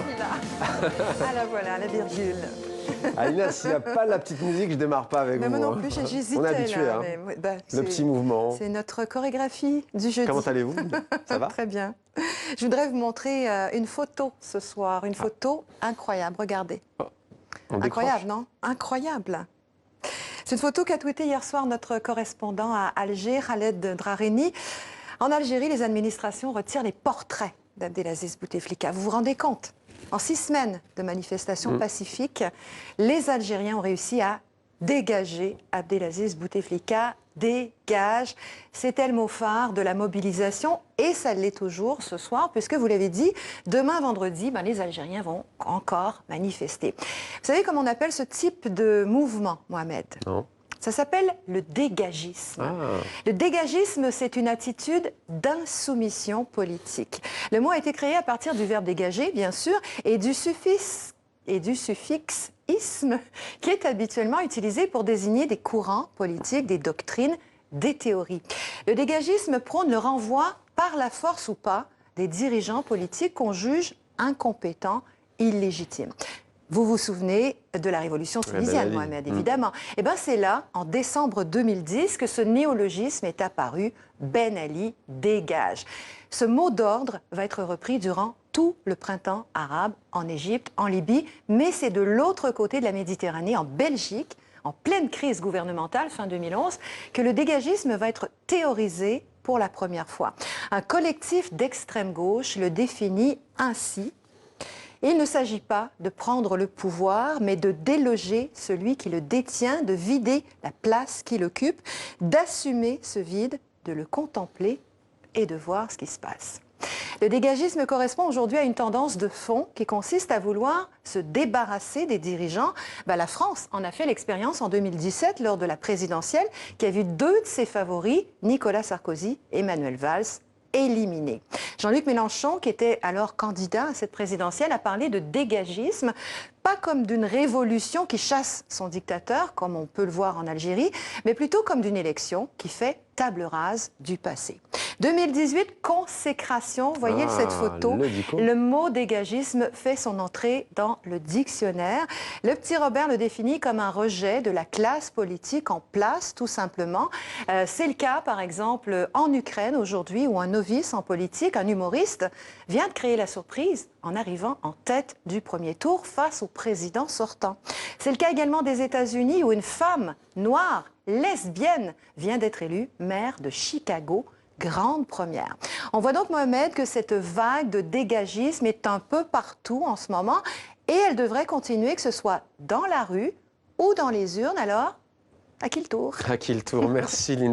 là voilà, la virgule. Alina, s'il n'y a pas la petite musique, je démarre pas avec Mais vous. moi non plus, j'hésitais. On est habitué, là, hein. mais, Le petit mouvement. C'est notre chorégraphie du jeudi. Comment allez-vous? Ça va? Très bien. Je voudrais vous montrer une photo ce soir, une photo incroyable. Regardez. Oh, incroyable, non? Incroyable. C'est une photo qu'a tweetée hier soir notre correspondant à Alger, Khaled Drareni. En Algérie, les administrations retirent les portraits d'Abdelaziz Bouteflika. Vous vous rendez compte? En 6 semaines de manifestations pacifiques, les Algériens ont réussi à dégager Abdelaziz Bouteflika. Dégage, c'était le mot phare de la mobilisation et ça l'est toujours ce soir puisque vous l'avez dit, demain vendredi, les Algériens vont encore manifester. Vous savez comment on appelle ce type de mouvement, Mohamed? Non. Ça s'appelle le dégagisme. Ah. Le dégagisme, c'est une attitude d'insoumission politique. Le mot a été créé à partir du verbe dégager, bien sûr, et du suffixe isme, qui est habituellement utilisé pour désigner des courants politiques, des doctrines, des théories. Le dégagisme prône le renvoi par la force ou pas des dirigeants politiques qu'on juge incompétents, illégitimes. Vous vous souvenez de la révolution tunisienne, Mohamed, évidemment. Eh bien, c'est là, en décembre 2010, que ce néologisme est apparu. Ben Ali dégage. Ce mot d'ordre va être repris durant tout le printemps arabe, en Égypte, en Libye, mais c'est de l'autre côté de la Méditerranée, en Belgique, en pleine crise gouvernementale, fin 2011, que le dégagisme va être théorisé pour la première fois. Un collectif d'extrême gauche le définit ainsi. Il ne s'agit pas de prendre le pouvoir, mais de déloger celui qui le détient, de vider la place qu'il occupe, d'assumer ce vide, de le contempler et de voir ce qui se passe. Le dégagisme correspond aujourd'hui à une tendance de fond qui consiste à vouloir se débarrasser des dirigeants. La France en a fait l'expérience en 2017 lors de la présidentielle qui a vu 2 de ses favoris, Nicolas Sarkozy et Emmanuel Valls, éliminés. Jean-Luc Mélenchon, qui était alors candidat à cette présidentielle, a parlé de dégagisme, pas comme d'une révolution qui chasse son dictateur, comme on peut le voir en Algérie, mais plutôt comme d'une élection qui fait table rase du passé. 2018, consécration, voyez cette photo. Le mot dégagisme fait son entrée dans le dictionnaire. Le petit Robert le définit comme un rejet de la classe politique en place, tout simplement. C'est le cas, par exemple, en Ukraine aujourd'hui, où un novice en politique, un humoriste, vient de créer la surprise en arrivant en tête du premier tour face au président sortant. C'est le cas également des États-Unis, où une femme noire, lesbienne, vient d'être élue maire de Chicago. Grande première. On voit donc, Mohamed, que cette vague de dégagisme est un peu partout en ce moment et elle devrait continuer, que ce soit dans la rue ou dans les urnes. Alors, à qui le tour? À qui le tour? Merci, Linda.